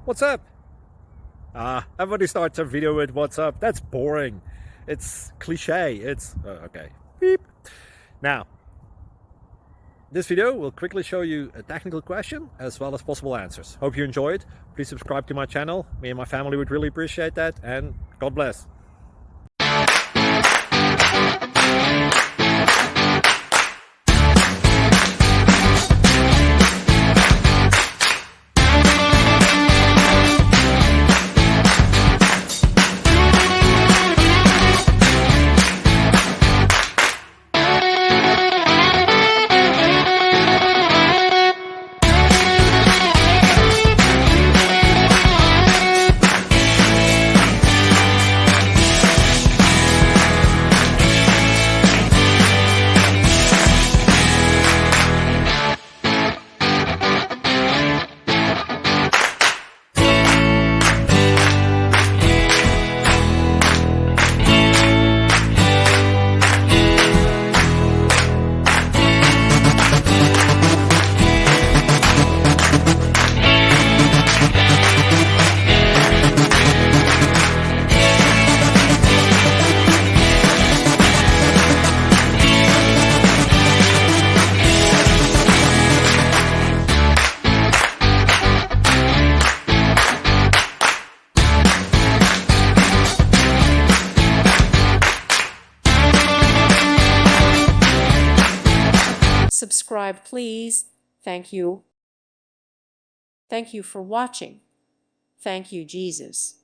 What's up? Everybody starts a video with what's up. That's boring. It's cliche. It's okay. Beep. Now, this video will quickly show you a technical question as well as possible answers. Hope you enjoy it. Please subscribe to my channel. Me and my family would really appreciate that, and God bless. Subscribe, please. Thank you. Thank you for watching. Thank you, Jesus.